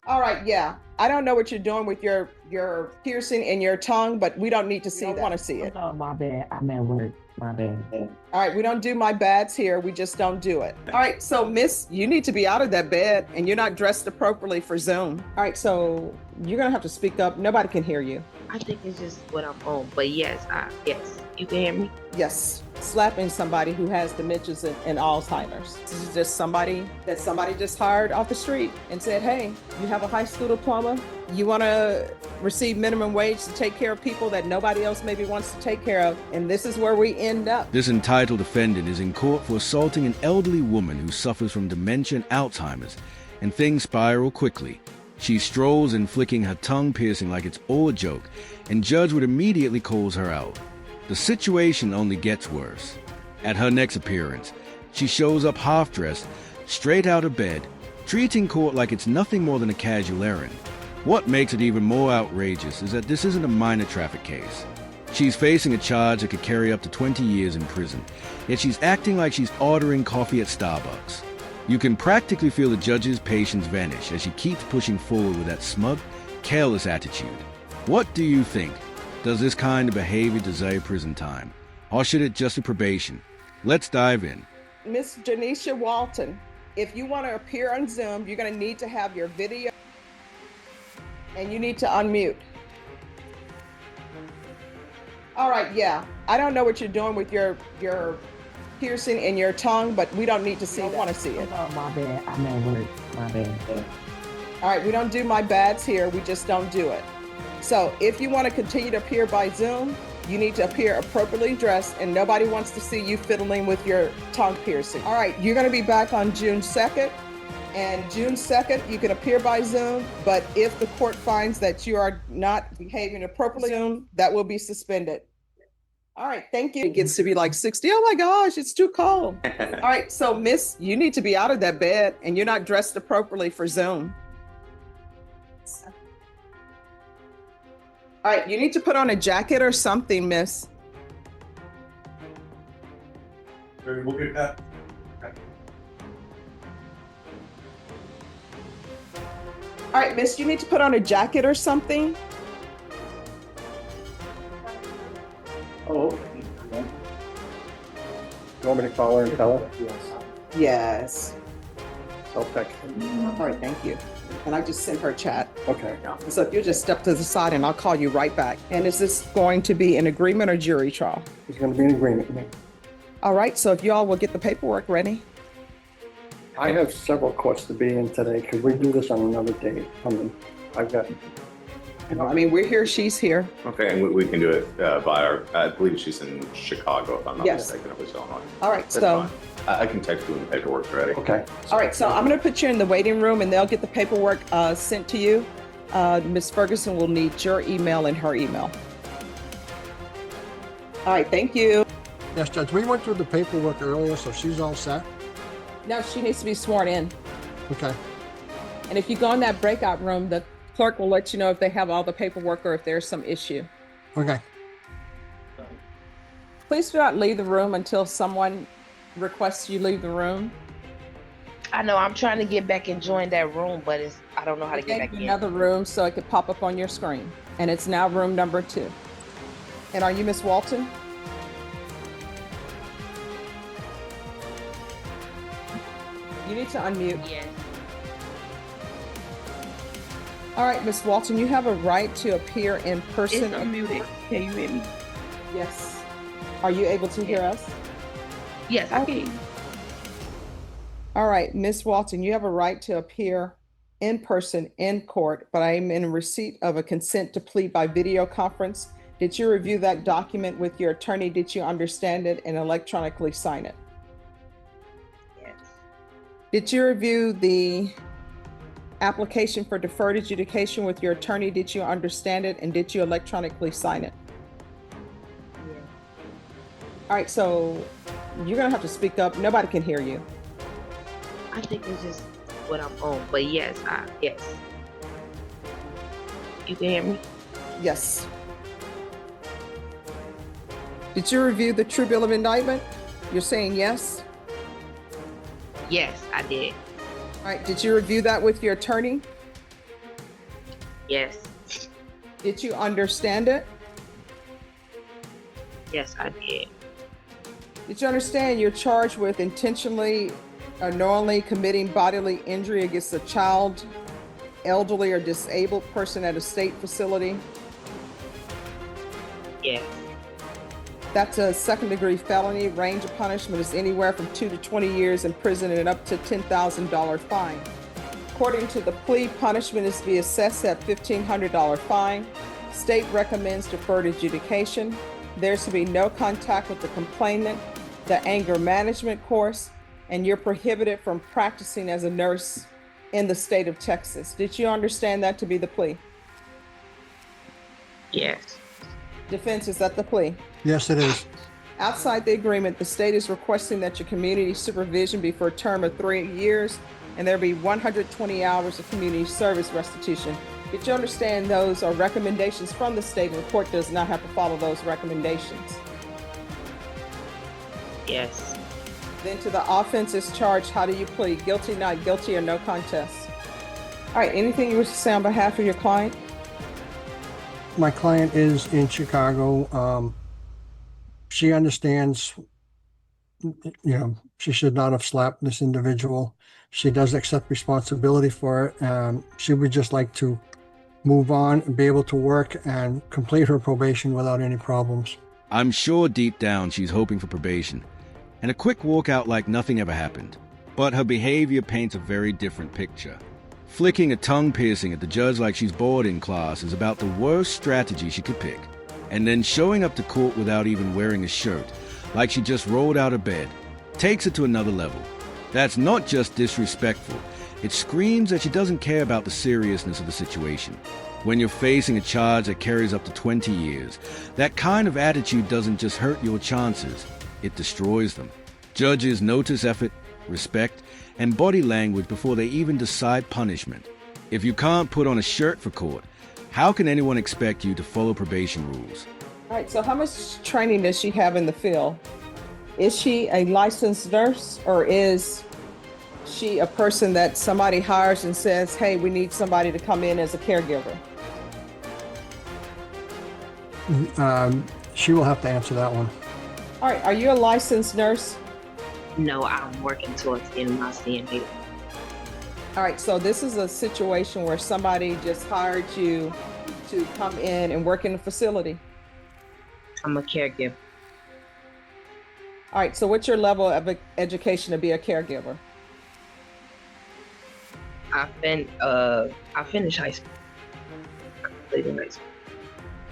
All right, yeah. I don't know what you're doing with your piercing in your tongue, but we don't need to see that. Want to see it. Oh, my bad. I'm at work. My bad. All right, we don't do my bads here. We just don't do it. All right, so Miss, you need to be out of that bed and you're not dressed appropriately for Zoom. All right, so you're gonna have to speak up. Nobody can hear you. I think it's just what I'm on. But yes, you can hear me? Yes, slapping somebody who has dementias and Alzheimer's. This is just somebody that somebody just hired off the street and said, hey, you have a high school diploma. You want to receive minimum wage to take care of people that nobody else maybe wants to take care of. And this is where we end up. This entitled defendant is in court for assaulting an elderly woman who suffers from dementia and Alzheimer's, and things spiral quickly. She strolls inflicting her tongue piercing like it's all a joke, and judge would immediately calls her out. The situation only gets worse. At her next appearance, she shows up half-dressed, straight out of bed, treating court like it's nothing more than a casual errand. What makes it even more outrageous is that this isn't a minor traffic case. She's facing a charge that could carry up to 20 years in prison, yet she's acting like she's ordering coffee at Starbucks. You can practically feel the judge's patience vanish as she keeps pushing forward with that smug, careless attitude. What do you think? Does this kind of behavior deserve prison time? Or should it just be probation? Let's dive in. Miss Janisha Walton, if you want to appear on Zoom, you're going to need to have your video and you need to unmute. All right, yeah. I don't know what you're doing with your piercing in your tongue, but we don't need to see that. I want to see it. Oh, my bad. I'm at work. My bad. All right, we don't do my bads here. We just don't do it. So if you want to continue to appear by Zoom, you need to appear appropriately dressed, and nobody wants to see you fiddling with your tongue piercing. All right, you're going to be back on June 2nd. And June 2nd, you can appear by Zoom, but if the court finds that you are not behaving appropriately Zoom, that will be suspended. All right, thank you. It gets to be like 60. Oh my gosh, it's too cold. All right, so Miss, you need to be out of that bed and you're not dressed appropriately for Zoom. All right, you need to put on a jacket or something, Miss. We'll get that. All right, Miss, you need to put on a jacket or something. Oh, okay. You want me to call her and tell her? Yes. I'll text her. All right, thank you. And I just sent her a chat. Okay. So if you just step to the side and I'll call you right back. And is this going to be an agreement or jury trial? It's going to be an agreement. All right, so if y'all will get the paperwork ready. I have several courts to be in today. Could we do this on another day? I've got. I mean, we're here, she's here. Okay, and we can do it via, I believe she's in Chicago, if I'm not Yes. mistaken, if it's Illinois. All right, That's so. fine. I can text you when the paperwork's ready. Okay. All right, so I'm going to put you in the waiting room and they'll get the paperwork sent to you. Ms. Ferguson will need your email and her email. All right, thank you. Yes, Judge, we went through the paperwork earlier, so she's all set. No, she needs to be sworn in. Okay. And if you go in that breakout room, the clerk will let you know if they have all the paperwork or if there's some issue. Okay. Please do not leave the room until someone requests you leave the room. I know I'm trying to get back and join that room, but I don't know how to get back in. Another room so it could pop up on your screen. And it's now room number 2. And are you Miss Walton? You need to unmute. Yes. All right, Miss Walton, you have a right to appear in person. It's unmuted. Can you hear me? Yes. Are you able to hear us? Yes, I can. All right, Miss Walton, you have a right to appear in person in court, but I am in receipt of a consent to plead by video conference. Did you review that document with your attorney? Did you understand it and electronically sign it? Yes. Did you review the application for deferred adjudication with your attorney? Did you understand it and did you electronically sign it? Yes. All right, so you're gonna have to speak up. Nobody can hear you. I think it's just what I'm on. But yes. You can hear me? Yes. Did you review the true bill of indictment? You're saying yes? Yes, I did. All right, did you review that with your attorney? Yes. Did you understand it? Yes, I did. Did you understand you're charged with intentionally or knowingly committing bodily injury against a child, elderly, or disabled person at a state facility? Yes. That's a second-degree felony. Range of punishment is anywhere from 2 to 20 years in prison and up to $10,000 fine. According to the plea, punishment is to be assessed at $1,500 fine. State recommends deferred adjudication. There's to be no contact with the complainant, the anger management course, and you're prohibited from practicing as a nurse in the state of Texas. Did you understand that to be the plea? Yes. Defense, is that the plea? Yes, it is. Outside the agreement, the state is requesting that your community supervision be for a term of 3 years, and there be 120 hours of community service restitution. Did you understand those are recommendations from the state, and the court does not have to follow those recommendations? Yes. Then to the offense is charged, how do you plead? Guilty, not guilty, or no contest? All right, anything you wish to say on behalf of your client? My client is in Chicago. She understands, she should not have slapped this individual. She does accept responsibility for it. She would just like to move on and be able to work and complete her probation without any problems. I'm sure deep down she's hoping for probation and a quick walkout like nothing ever happened. But her behavior paints a very different picture. Flicking a tongue piercing at the judge like she's bored in class is about the worst strategy she could pick. And then showing up to court without even wearing a shirt, like she just rolled out of bed, takes it to another level. That's not just disrespectful. It screams that she doesn't care about the seriousness of the situation. When you're facing a charge that carries up to 20 years, that kind of attitude doesn't just hurt your chances, it destroys them. Judges notice effort, respect, and body language before they even decide punishment. If you can't put on a shirt for court, how can anyone expect you to follow probation rules? All right, so how much training does she have in the field? Is she a licensed nurse, or is she a person that somebody hires and says, hey, we need somebody to come in as a caregiver? She will have to answer that one. All right, are you a licensed nurse? No, I'm working towards getting my CNA. All right, so this is a situation where somebody just hired you to come in and work in a facility. I'm a caregiver. All right, so what's your level of education to be a caregiver? I finished high school. I completed high school.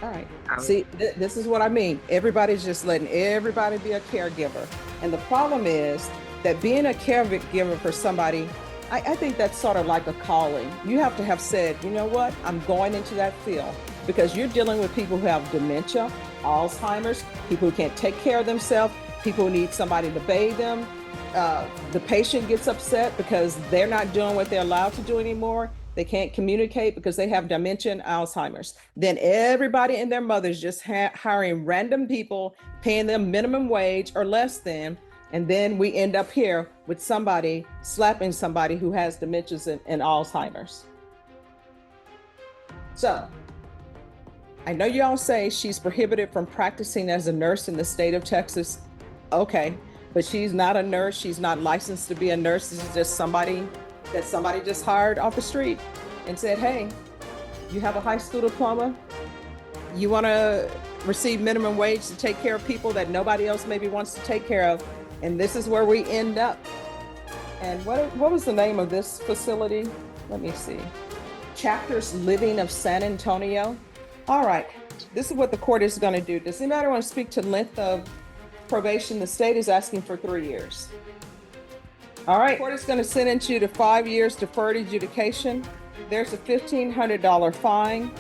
All right. See, this is what I mean. Everybody's just letting everybody be a caregiver. And the problem is that being a caregiver for somebody, I think that's sort of like a calling. You have to have said, you know what, I'm going into that field, because you're dealing with people who have dementia, Alzheimer's, people who can't take care of themselves, people who need somebody to bathe them. The patient gets upset because they're not doing what they're allowed to do anymore. They can't communicate because they have dementia and Alzheimer's. Then everybody and their mothers just hiring random people, paying them minimum wage or less than. And then we end up here with somebody slapping somebody who has dementias and Alzheimer's. So I know y'all say she's prohibited from practicing as a nurse in the state of Texas. Okay, but she's not a nurse. She's not licensed to be a nurse. This is just somebody that somebody just hired off the street and said, hey, you have a high school diploma? You want to receive minimum wage to take care of people that nobody else maybe wants to take care of? And this is where we end up. And what was the name of this facility? Let me see. Chapters Living of San Antonio. All right, this is what the court is going to do. Does anybody want to speak to length of probation? The state is asking for 3 years. All right, the court is going to sentence you to 5 years deferred adjudication. There's a $1,500 fine.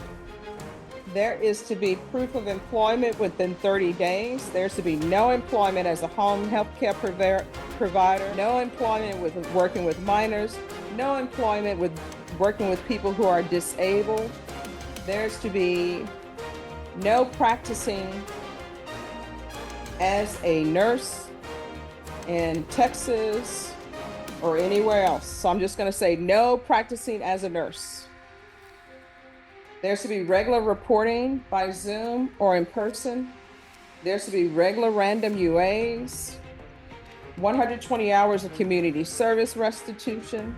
There is to be proof of employment within 30 days. There's to be no employment as a home health care provider, no employment with working with minors, no employment with working with people who are disabled. There's to be no practicing as a nurse in Texas or anywhere else. So I'm just going to say no practicing as a nurse. There's to be regular reporting by Zoom or in person. There's to be regular random UAs, 120 hours of community service restitution.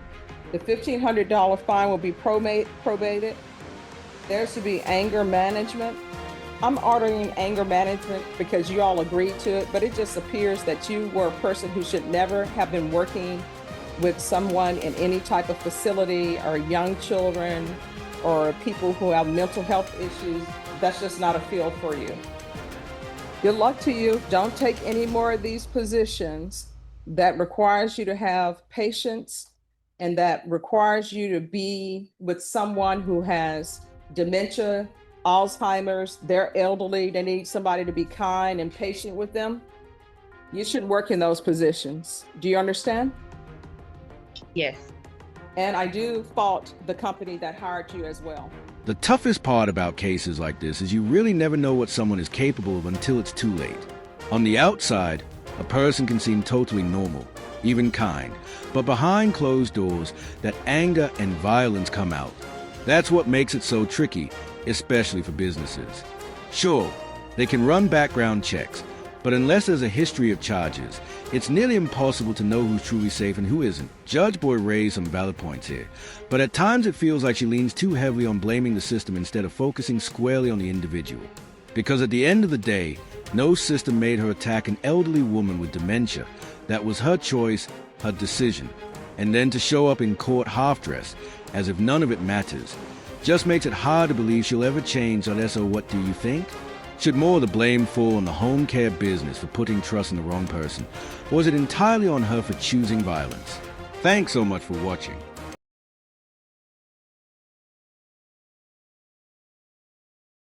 The $1,500 fine will be probated. There's to be anger management. I'm ordering anger management because you all agreed to it, but it just appears that you were a person who should never have been working with someone in any type of facility or young children or people who have mental health issues. That's just not a field for you. Good luck to you. Don't take any more of these positions that requires you to have patience and that requires you to be with someone who has dementia, Alzheimer's, they're elderly, they need somebody to be kind and patient with them. You shouldn't work in those positions. Do you understand? Yes. And I do fault the company that hired you as well. The toughest part about cases like this is you really never know what someone is capable of until it's too late. On the outside, a person can seem totally normal, even kind, but behind closed doors, that anger and violence come out. That's what makes it so tricky, especially for businesses. Sure, they can run background checks, but unless there's a history of charges, it's nearly impossible to know who's truly safe and who isn't. Judge Boyd raised some valid points here, but at times it feels like she leans too heavily on blaming the system instead of focusing squarely on the individual. Because at the end of the day, no system made her attack an elderly woman with dementia. That was her choice, her decision. And then to show up in court half-dressed, as if none of it matters, just makes it hard to believe she'll ever change unless, oh, what do you think? Should more of the blame fall on the home care business for putting trust in the wrong person? Or is it entirely on her for choosing violence? Thanks so much for watching.